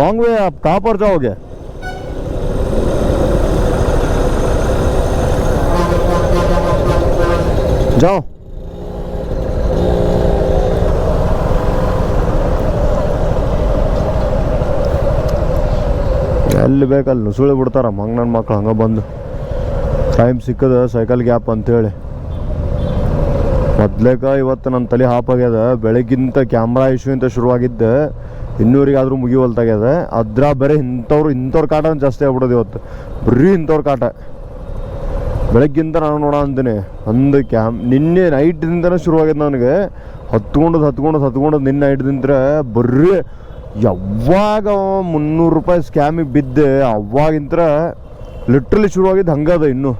Wrong way, आप कहाँ पर जाओगे? जाओ. ಎಲ್ಲಿ ಬೇಕಲ್ಲಿ ನುಸುಳಿ ಬಿಡ್ತಾರ ಮಂಗ ನನ್ನ ಮಕ್ಳು ಹಂಗೆ ಬಂದು ಟೈಮ್ ಸಿಕ್ಕದ ಸೈಕಲ್ ಗ್ಯಾಪ್ ಅಂತೇಳಿ. ಮೊದ್ಲೇಕ ಇವತ್ತು ನನ್ನ ತಲೆ ಹಾಪ್ ಆಗ್ಯದ. ಬೆಳಗ್ಗಿಂತ ಕ್ಯಾಮ್ರಾ ಇಶ್ಯೂ ಅಂತ ಶುರುವಾಗಿದ್ದೆ, ಇನ್ನೂರಿಗಾದ್ರೂ ಮುಗಿವಲ್ತಾಗ್ಯದ. ಅದ್ರ ಬೇರೆ ಇಂಥವ್ರ ಕಾಟ ಜಾಸ್ತಿ ಆಗ್ಬಿಡೋದು ಇವತ್ತು. ಬರೀ ಇಂಥವ್ರ ಕಾಟ. ಬೆಳಗ್ಗಿಂತ ನಾನು ನೋಡೋ ಅಂತೀನಿ ನಿನ್ನೆ ನೈಟ್ದಿಂದನೇ ಶುರುವಾಗ್ಯದ ನನಗೆ. ಹತ್ಕೊಂಡು ನಿನ್ನೆ ನೈಟ್ದಿಂದ್ರೆ ಬರ್ರಿ ಯಾವಾಗ 300 ರೂಪಾಯಿ ಸ್ಕ್ಯಾಮಿಗೆ ಬಿದ್ದೆ ಅವಾಗಿಂತ ಲಿಟ್ರಲಿ ಶುರುವಾಗಿದ್ದು ಹಂಗದ. ಇನ್ನೂ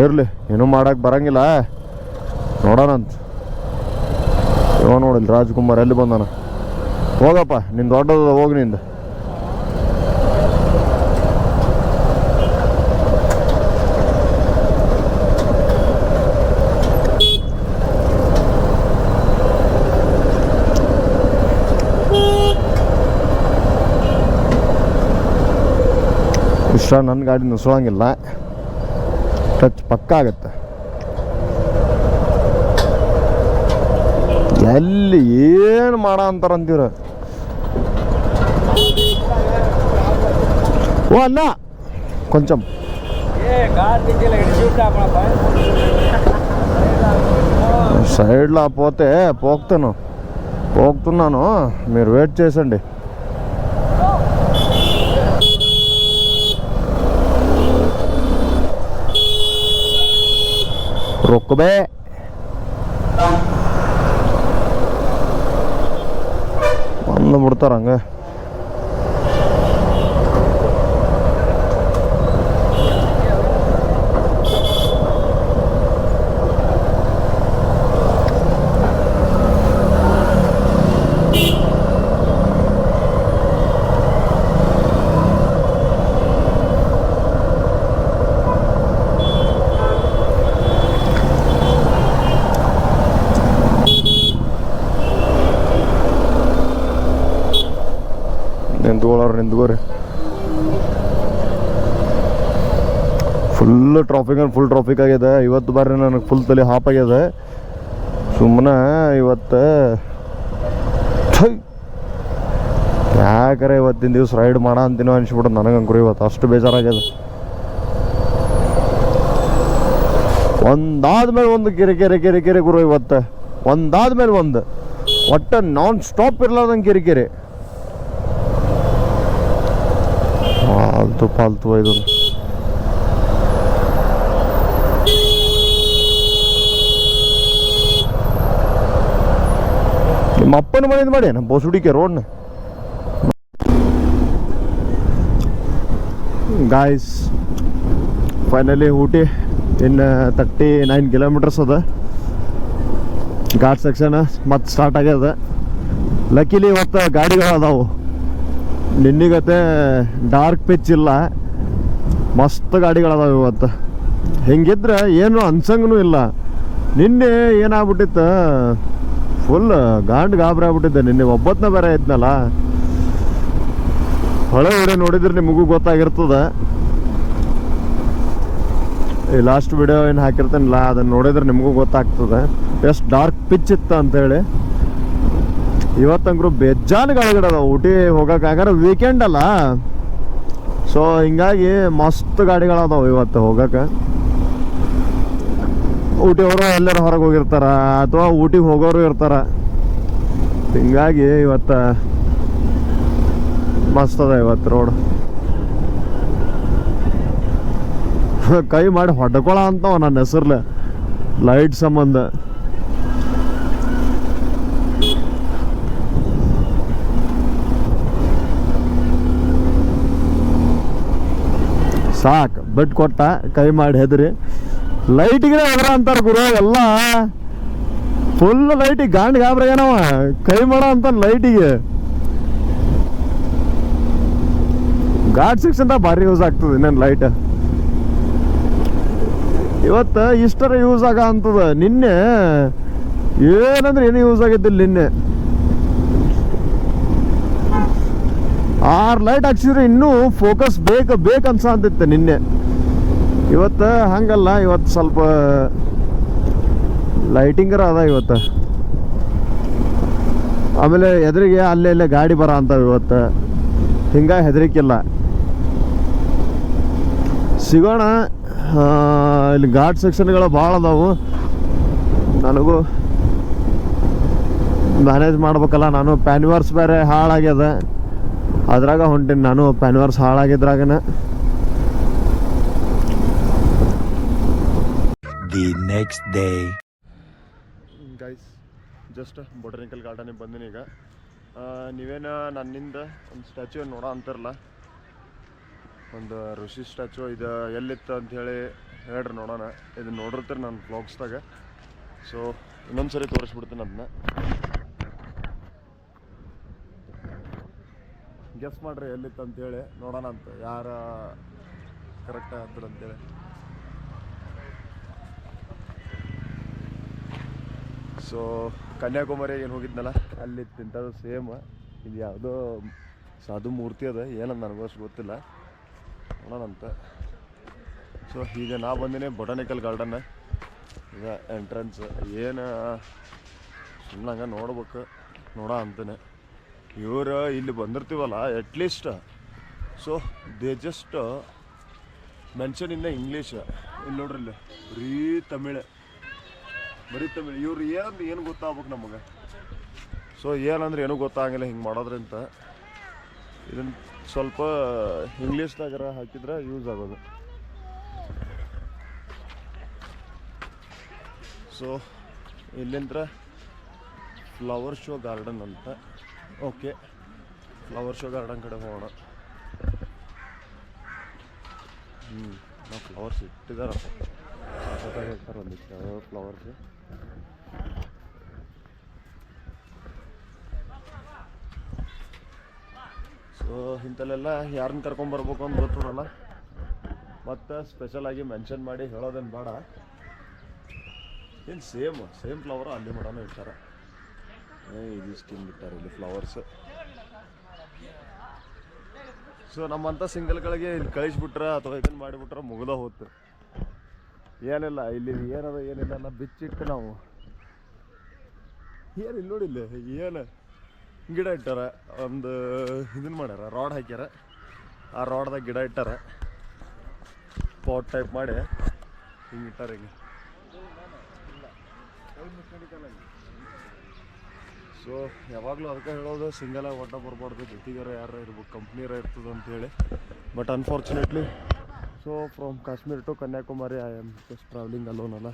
ಇರಲಿ, ಏನೂ ಮಾಡಕ್ಕೆ ಬರಂಗಿಲ್ಲ, ನೋಡೋಣಂತ. ಇವ ನೋಡಿಲ್ಲ ರಾಜ್ಕುಮಾರ್ ಎಲ್ಲಿ ಬಂದಾನ. ಹೋಗಪ್ಪ, ನಿಂದು ದೊಡ್ಡದ, ಹೋಗಿ ನಿಂದ. ಇಷ್ಟ ನನ್ನ ಗಾಡಿ ನುಸುಳಂಗಿಲ್ಲ, ಟಚ್ ಪಕ್ಕ ಆಗತ್ತೆ. ಎಲ್ಲಿ ಏನು ಮಾಡ ಅಂತಾರಂತೀರ? ಓ ಅಲ್ಲ ಕೊಂಚಂ సైడ్లో పోతే పోతున్నాను, మీరు వెయిట్ చేసండి. రొక్కబే வந்து முடித்தாராங்க. ನಿಂತ್ಕೋರಿ. ಫುಲ್ ಟ್ರಾಫಿಕ್ ಆಗಿದೆ ಇವತ್ತು. ಬಾರಿ ನನಗೆ ಫುಲ್ ತಲೆ ಹಾಪ್ ಆಗ್ಯದ. ಸುಮ್ಮನೆ ಇವತ್ತು ಯಾಕರೆ ಇವತ್ತಿನ ದಿವಸ ರೈಡ್ ಮಾಡ ಅಂತೀನೋ ಅನ್ಸ್ಬಿಟ್ಟು ನನಗಂಕರು ಇವತ್ತು ಅಷ್ಟು ಬೇಜಾರಾಗ್ಯದ. ಒಂದಾದ್ಮೇಲೆ ಒಂದು ಕಿರಿಕಿರಿ ಗುರು ಇವತ್ತು. ಒಂದಾದ್ಮೇಲೆ ಒಂದು ಒಟ್ಟ ನಾನ್ ಸ್ಟಾಪ್ ಇರ್ಲಾರ್ದಂಗೆ ಕಿರಿಕಿರಿ. ಫಾಲ್ತು ಇದು. ನಿಮ್ಮ ಅಪ್ಪನ ಮನೆಯಿಂದ ಮಾಡಿ ನಮ್ಮ ಬೋಸುಡಿಕೆ ರೋಡ್ನ. ಗಾಯ್ಸ್ ಫೈನಲಿ ಊಟಿ ಇನ್ 39 ಕಿಲೋಮೀಟರ್ಸ್ ಅದ. ಘಾಟ್ ಸೆಕ್ಷನ್ ಮತ್ತೆ ಸ್ಟಾರ್ಟ್ ಆಗ್ಯದ. ಲಕ್ಕಿಲಿ ಇವತ್ತು ಗಾಡಿಗಳು ಅದಾವು. ನಿನ್ನಿಗತ್ತೆ ಡಾರ್ಕ್ ಪಿಚ್ ಇಲ್ಲ, ಮಸ್ತ್ ಗಾಡಿಗಳದಾವ ಇವತ್ತು. ಹಿಂಗಿದ್ರೆ ಏನು ಅನ್ಸಂಗೂ ಇಲ್ಲ. ನಿನ್ನೆ ಏನಾಗ್ಬಿಟ್ಟಿತ್ತು, ಫುಲ್ ಗಾಬರಿ ಆಗ್ಬಿಟ್ಟಿದ್ದೆ. ನಿನ್ನೆ ಒಬ್ಬತ್ತನ ಬೇರೆ ಇದ್ನಲ್ಲ. ಹೊಳೆ ವಿಡಿಯೋ ನೋಡಿದ್ರೆ ನಿಮಗೂ ಗೊತ್ತಾಗಿರ್ತದೆ. ಈ ಲಾಸ್ಟ್ ವಿಡಿಯೋ ಏನು ಹಾಕಿರ್ತೇನಲ್ಲ ಅದನ್ನು ನೋಡಿದ್ರೆ ನಿಮಗೂ ಗೊತ್ತಾಗ್ತದೆ ಎಷ್ಟು ಡಾರ್ಕ್ ಪಿಚ್ ಇತ್ತು ಅಂತೇಳಿ. ಇವತ್ತಂಗ್ರು ಬೇಜಾನ್ ಗಾಡಿಗಳದ. ಊಟಿ ಹೋಗಕ್ಕಾಗಾರ ವೀಕೆಂಡ್ ಅಲ್ಲ, ಸೊ ಹಿಂಗಾಗಿ ಮಸ್ತ್ ಗಾಡಿಗಳದಾವ ಇವತ್ತು ಹೋಗಕ್ಕೆ. ಊಟಿಯವರು ಎಲ್ಲರೂ ಹೊರಗೆ ಹೋಗಿರ್ತಾರ ಅಥವಾ ಊಟಿಗೆ ಹೋಗೋರು ಇರ್ತಾರ. ಹಿಂಗಾಗಿ ಇವತ್ತು ಮಸ್ತ್ ಅದ ಇವತ್ತು ರೋಡ್. ಕೈ ಮಾಡಿ ಹೊಡ್ಕೊಳ ಅಂತವ ನನ್ನ ಹೆಸರ್ಲೆ ಲೈಟ್ ಸಂಬಂಧ. ಸಾಕು ಬಿಟ್ಟು ಕೊಟ್ಟ, ಕೈ ಮಾಡಿ ಹೆದ್ರಿ. ಲೈಟಿಗೆ ಹೆದ್ರ ಅಂತಾರ ಗುರು. ಎಲ್ಲ ಫುಲ್ ಲೈಟಿಗೆ ಗಾಬರಿ ಏನವ ಕೈ ಮಾಡೋ ಅಂತ ಲೈಟಿಗೆ. ಘಾಟ್ ಸೆಕ್ಷನ್ ಭಾರಿ ಯೂಸ್ ಆಗ್ತದೆ ಇನ್ನೇನು ಲೈಟ್. ಇವತ್ತು ಇಷ್ಟರ ಯೂಸ್ ಆಗ ಅಂತದ. ನಿನ್ನೆ ಏನಂದ್ರೆ ಏನು ಯೂಸ್ ಆಗಿದ್ದಿಲ್ಲ. ನಿನ್ನೆ 6 ಲೈಟ್ ಹಾಕ್ಸಿದ್ರೆ ಇನ್ನೂ ಫೋಕಸ್ ಬೇಕು ಅನ್ಸಂತಿತ್ತು ನಿನ್ನೆ. ಇವತ್ತು ಹಂಗಲ್ಲ, ಇವತ್ತು ಸ್ವಲ್ಪ ಲೈಟಿಂಗರ ಅದ ಇವತ್ತು. ಆಮೇಲೆ ಎದುರಿಗೆ ಅಲ್ಲೇ ಗಾಡಿ ಬರ ಅಂತಾವ ಇವತ್ತು, ಹಿಂಗಾಗಿ ಹೆದರಿಕಿಲ್ಲ. ಸಿಗೋಣ. ಇಲ್ಲಿ ಘಾಟ್ ಸೆಕ್ಷನ್ಗಳು ಭಾಳ ಅದಾವು, ನನಗೂ ಮ್ಯಾನೇಜ್ ಮಾಡ್ಬೇಕಲ್ಲ. ನಾನು ಪ್ಯಾನ್ವರ್ಸ್ ಬೇರೆ ಹಾಳಾಗ್ಯದ, ಅದ್ರಾಗ ಹೊಂಟೀನಿ ನಾನು. ಪ್ಯಾನ್ವರ್ಸ್ ಹಾಳಾಗಿದ್ರಾಗನ The next day. Guys, just botanical ಗಾರ್ಡನಿಗೆ ಬಂದಿನಿ ಈಗ. ನೀವೇನು ನನ್ನಿಂದ ಒಂದು ಸ್ಟ್ಯಾಚ್ಯೂ ನೋಡೋ ಅಂತಾರಲ್ಲ, ಒಂದು ಋಷಿ ಸ್ಟ್ಯಾಚ್ಯೂ ಇದು ಎಲ್ಲಿತ್ತು ಅಂಥೇಳಿ ಹೇಳ್ರಿ ನೋಡೋಣ. ಇದು ನೋಡಿರ್ತೀರಿ ನನ್ನ ಬ್ಲಾಗ್ಸ್ದಾಗ. ಸೊ ಇನ್ನೊಂದು ಸರಿ ತೋರಿಸ್ಬಿಡ್ತೀನಿ ಅದನ್ನ. ಗೆಸ್ ಮಾಡ್ರಿ ಎಲ್ಲಿತ್ತು ಅಂತೇಳಿ, ನೋಡೋಣ ಅಂತ ಯಾರ ಕರೆಕ್ಟ್ ಆದ್ರು ಅಂತೇಳಿ. ಸೊ ಕನ್ಯಾಕುಮಾರಿಗೆ ಏನು ಹೋಗಿದ್ನಲ್ಲ, ಅಲ್ಲಿ ತಿಂತದ್ದು ಸೇಮ್. ಇದು ಯಾವುದೋ ಸಾಧು ಮೂರ್ತಿ ಅದ, ಏನಂತ ನನಗೂ ಅಷ್ಟು ಗೊತ್ತಿಲ್ಲ, ನೋಡೋಣಂತ. ಸೊ ಈಗ ನಾ ಬಂದಿನಿ ಬೊಟಾನಿಕಲ್ ಗಾರ್ಡನ್. ಈಗ ಎಂಟ್ರೆನ್ಸ್ ಏನು ಸುಮ್ಮನೆ ಹಂಗೆ ನೋಡ್ಬೇಕು, ನೋಡೋ ಅಂತಾನೆ. ಇವರು ಇಲ್ಲಿ ಬಂದಿರ್ತೀವಲ್ಲ at least, so they just mention in English. ಇಲ್ಲಿ ನೋಡ್ರಿ, ಇಲ್ಲಿ ಬರೀ ತಮಿಳ್. ಇವ್ರು ಏನಂದ್ರೆ ಏನು ಗೊತ್ತಾಗ್ಬೇಕು ನಮಗೆ. ಸೊ ಏನಂದ್ರೆ ಏನೂ ಗೊತ್ತಾಗಂಗಿಲ್ಲ ಹಿಂಗೆ ಮಾಡೋದ್ರಿಂದ. ಇದನ್ನು ಸ್ವಲ್ಪ ಇಂಗ್ಲೀಷ್ದಾಗರ ಹಾಕಿದ್ರೆ ಯೂಸ್ ಆಗೋದು. ಸೊ ಇಲ್ಲಿಂದ ಫ್ಲವರ್ ಶೋ ಗಾರ್ಡನ್ ಅಂತ. ಓಕೆ, ಫ್ಲವರ್ ಶೋ ಗಾರ್ಡನ್ ಕಡೆ ಹೋಗೋಣ. ನಾವು ಫ್ಲವರ್ಸ್ ಇಟ್ಟಿದ್ದಾರಪ್ಪ, ಹೇಳ್ತಾರೆ ಒಂದಿಷ್ಟು ಫ್ಲವರ್ಸ್. ಸೊ ಇಂಥಲ್ಲೆಲ್ಲ ಯಾರನ್ನ ಕರ್ಕೊಂಬರ್ಬೇಕು ಅಂತ ಗೊತ್ತಿರಲ್ಲ, ಮತ್ತು ಸ್ಪೆಷಲಾಗಿ ಮೆನ್ಷನ್ ಮಾಡಿ ಹೇಳೋದೇನು ಬೇಡ. ಏನು ಸೇಮ್ ಫ್ಲವರ್ ಅಲ್ಲಿ ಮಾಡೋಣ ಇರ್ತಾರೆ. ಇದಿಷ್ಟು ಹಿಂಗೆ ಇಟ್ಟಾರೆ ಇಲ್ಲಿ ಫ್ಲವರ್ಸ್. ಸೊ ನಮ್ಮಂಥ ಸಿಂಗಲ್ಗಳಿಗೆ ಇಲ್ಲಿ ಕಳಿಸ್ಬಿಟ್ರೆ ಅಥವಾ ಇದನ್ನು ಮಾಡಿಬಿಟ್ರೆ ಮುಗ್ದ ಹೋತು. ಏನಿಲ್ಲ ಇಲ್ಲಿ ಏನದ ಏನಿಲ್ಲ ಎಲ್ಲ ಬಿಚ್ಚಿಟ್ಟು ನಾವು ಏನು ಇಲ್ಲಿ ನೋಡಿಲ್ಲ, ಏನು ಗಿಡ ಇಟ್ಟಾರ, ಒಂದು ಇದನ್ನು ಮಾಡ್ಯಾರ, ರಾಡ್ ಹಾಕ್ಯಾರ. ಆ ರಾಡ್ದಾಗ ಗಿಡ ಇಟ್ಟಾರ, ಪಾಟ್ ಟೈಪ್ ಮಾಡಿ ಹಿಂಗೆ ಇಟ್ಟಾರ. ಹಿಂಗೆ ಸೊ ಯಾವಾಗಲೂ ಅದಕ್ಕೆ ಹೇಳೋದು, ಸಿಂಗಲಾಗಿ ಒಟ್ಟ ಬರ್ಬಾರ್ದು, ಜೊತೆಗಾರ ಯಾರು ಇರ್ಬೇಕು, ಕಂಪ್ನಿಯರ ಇರ್ತದೆ ಅಂತೇಳಿ. But unfortunately, so from Kashmir to Kanyakumari I am just travelling alone ಅಲ್ಲ.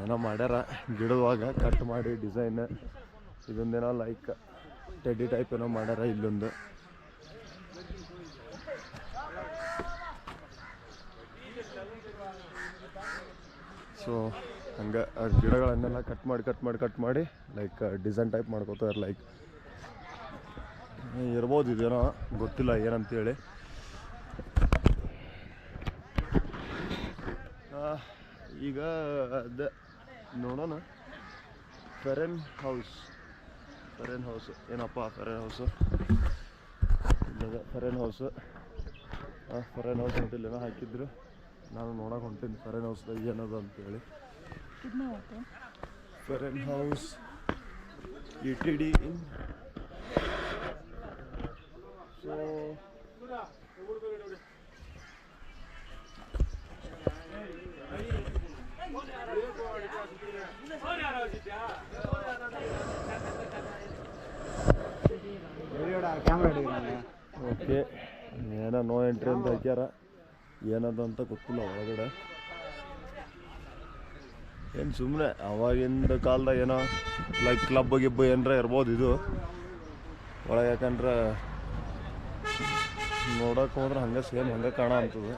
ಏನೋ ಮಾಡ್ಯಾರ ಗಿಡದಾಗ ಕಟ್ ಮಾಡಿ ಡಿಸೈನ್. ಇದೊಂದೇನೋ ಲೈಕ್ ಟೆಡ್ಡಿ ಟೈಪ್ ಏನೋ ಮಾಡ್ಯಾರ ಇಲ್ಲೊಂದು. ಸೊ ಹಂಗೆ ಗಿಡಗಳನ್ನೆಲ್ಲ ಕಟ್ ಮಾಡಿ ಲೈಕ್ ಡಿಸೈನ್ ಟೈಪ್ ಮಾಡ್ಕೋತಾರೆ. ಲೈಕ್ ಇರ್ಬೋದು, ಇದೇನೋ ಗೊತ್ತಿಲ್ಲ ಏನಂತೇಳಿ. ಈಗ ಅದೇ ನೋಡೋಣ. ಫೆರೆನ್ ಹೌಸ್ ಏನಪ್ಪ ಫೆರೆನ್ ಹೌಸು? ಫೆರೆನ್ ಹೌಸು ಅಂತೇಳಿ ಹಾಕಿದ್ರು. ನಾನು ನೋಡೋಕೆ ಹೊಂಟೀನಿ ಫೆರೆನ್ ಹೌಸ್ದಾಗ ಏನದ ಅಂತೇಳಿ. ಫೆರೆನ್ ಹೌಸ್ ETD ಇನ್. ಸೊ ಓಕೆ, ಏನೋ ನೋ ಎಂಟ್ರಿ ಅಂತ ಹಾಕ್ಯಾರ. ಏನದು ಅಂತ ಗೊತ್ತಿಲ್ಲ ಒಳಗಡೆ. ಏನು ಸುಮ್ಮನೆ ಅವಾಗಿಂದ ಕಾಲದಾಗ ಏನೋ ಲೈಕ್ ಕ್ಲಬ್ ಗಿಬ್ಬ ಏನರ ಇರ್ಬೋದು ಇದು ಒಳಗೆ. ಯಾಕಂದ್ರೆ ನೋಡೋಕೆ ಹೋದ್ರೆ ಹಂಗೆ ಸೇಮ್ ಹಂಗೆ ಕಾಣ ಅಂತದೆ.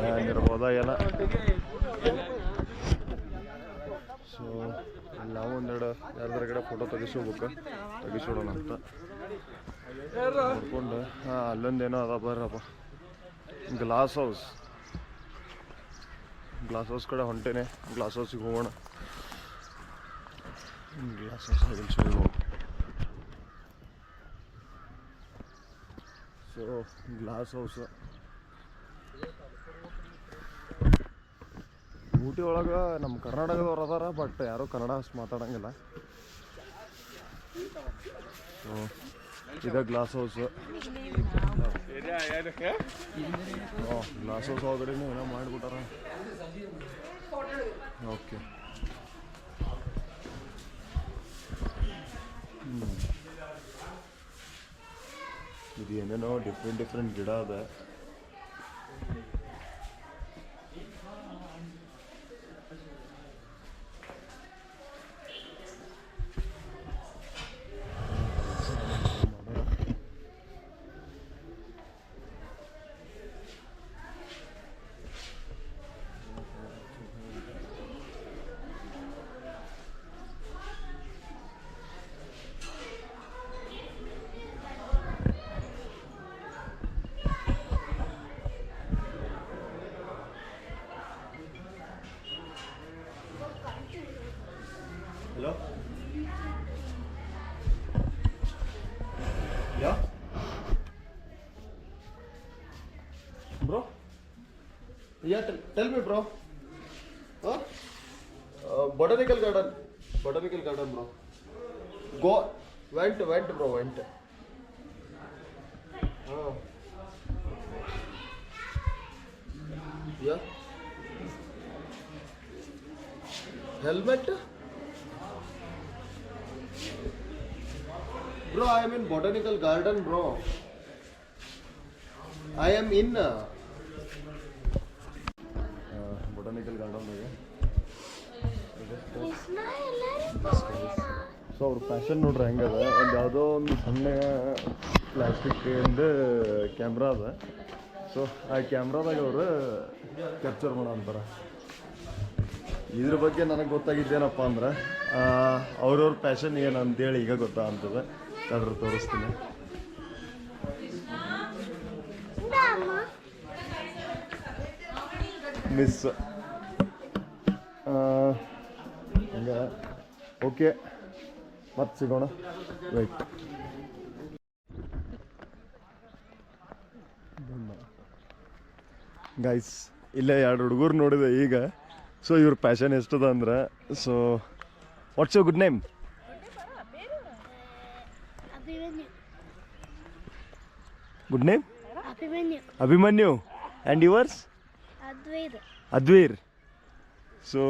ಏನಿರ್ಬೋದ ಏನ. ಸೊ ನಾವು ಒಂದೆರಡು ಯಾರ್ದಾರ ಕಡೆ ಫೋಟೋ ತೆಗಿಸೋಣ ಅಂತ ನೋಡ್ಕೊಂಡು. ಅಲ್ಲೊಂದೇನೋ ಅದ ಬರ್ರಪ್ಪ, ಗ್ಲಾಸ್ ಹೌಸ್ ಕಡೆ ಹೊಂಟೇನೆ. ಗ್ಲಾಸ್ ಹೌಸಿಗೆ ಹೋಗೋಣ. ಸೊ ಗ್ಲಾಸ್ ಹೌಸ್ ಊಟಿ ಒಳಗೆ ನಮ್ಮ ಕರ್ನಾಟಕದವ್ರು ಅದಾರ, ಬಟ್ ಯಾರೂ ಕನ್ನಡ ಅಷ್ಟು ಮಾತಾಡಂಗಿಲ್ಲ. ಸೊ ಇದು ಗ್ಲಾಸ್ ಹೌಸ್. ಗ್ಲಾಸ್ ಹೌಸ್ ಒಳಗಡೆನೂ ಏನೋ ಮಾಡಿಬಿಟ್ಟಾರ. ಓಕೆ, ಇದು ಏನೇನೋ ಡಿಫ್ರೆಂಟ್ ಗಿಡ ಅದ. Hello? Yeah? Bro? Yeah, tell me, bro. Huh? Botanical garden. Botanical garden, bro. Go. Went, bro, went. Yeah. Helmet? Bro, I am in botanical garden, bro. I am in botanical garden. So ಅವ್ರ fashion ನೋಡ್ರಿ ಹೆಂಗದ. ಒಂದು ಯಾವುದೋ ಒಂದು ಸಣ್ಣ ಪ್ಲಾಸ್ಟಿಕ್ಕಿಂದ camera ಅದ. So ಆ ಕ್ಯಾಮ್ರಾದಾಗ ಅವರು ಕ್ಯಾಪ್ಚರ್ ಮಾಡೋ ಅಂತಾರೆ. ಇದ್ರ ಬಗ್ಗೆ ನನಗೆ ಗೊತ್ತಾಗಿದ್ದೇನಪ್ಪ ಅಂದ್ರೆ ಅವ್ರವ್ರ ಪ್ಯಾಷನ್ ಏನು ಅಂತೇಳಿ ಈಗ ಗೊತ್ತಾಗ್ತದೆ. ಅದ್ರ ತೋರಿಸ್ತೀನಿ. ಮಿಸ್ ಹಂಗೆ ಓಕೆ, ಮತ್ತೆ ಸಿಗೋಣ. ರೈಟ್, ಗೈಸ್ ಇಲ್ಲೇ 2 ಹುಡುಗರು ನೋಡಿದೆ ಈಗ. ಸೊ ಇವ್ರ ಪ್ಯಾಷನ್ ಎಷ್ಟದ ಅಂದ್ರೆ, so what's your good name? Good name Abhimanyu. And yours? Advir. So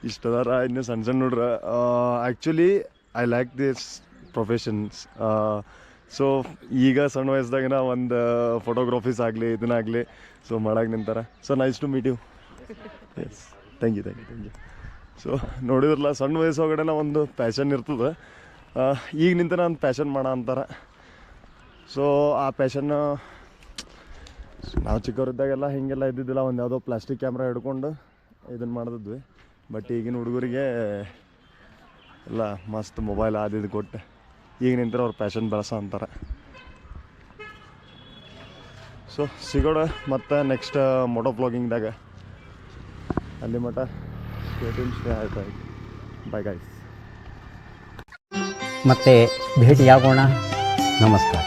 ಇಷ್ಟದಾರ ಇನ್ನು ಸಣ್ಣ ನೋಡ್ರ. Actually I like this professions. So ಈಗ ಸಣ್ಣ ವಯಸ್ಸದಾಗಿನ ಒಂದು ಫೋಟೋಗ್ರಫೀಸ್ ಆಗಲಿ ಇದನ್ನಾಗಲಿ ಸೊ ಮಾಡಕ್ಕೆ ನಿಂತಾರ. So nice to meet you. Yes, thank you. So ನೋಡಿದ್ರಲ್ಲ, ಸಣ್ಣ ವಯಸ್ಸೊಳಗಡೆ ಒಂದು ಪ್ಯಾಷನ್ ಇರ್ತದೆ. ಈಗ ನಿಂತ ಒಂದು ಪ್ಯಾಷನ್ ಮಾಡ ಅಂತಾರೆ. ಸೊ ಆ ಪ್ಯಾಷನ್ನು ನಾವು ಚಿಕ್ಕವರಿದ್ದಾಗೆಲ್ಲ ಹೀಗೆಲ್ಲ ಇದ್ದಿದ್ದಿಲ್ಲ. ಒಂದು ಯಾವುದೋ ಪ್ಲಾಸ್ಟಿಕ್ ಕ್ಯಾಮ್ರಾ ಹಿಡ್ಕೊಂಡು ಇದನ್ನು ಮಾಡಿದ್ವಿ. ಬಟ್ ಈಗಿನ ಹುಡುಗರಿಗೆ ಎಲ್ಲ ಮಸ್ತ್ ಮೊಬೈಲ್ ಆದಿದ್ದು ಕೊಟ್ಟು ಈಗ ನಿಂತರ ಅವ್ರ ಪ್ಯಾಷನ್ ಬೆಳೆಸೋ ಅಂತಾರೆ. ಸೊ ಸಿಗೋಣ ಮತ್ತು ನೆಕ್ಸ್ಟ್ ಮೋಟೋ ಬ್ಲಾಗಿಂಗ್ದಾಗ. ಅಲ್ಲಿ ಮಟ್ಟ ಸ್ಟೇ ಆಯ್ತು. Bye guys. ಮತ್ತೆ ಭೇಟಿಯಾಗೋಣ. ನಮಸ್ಕಾರ.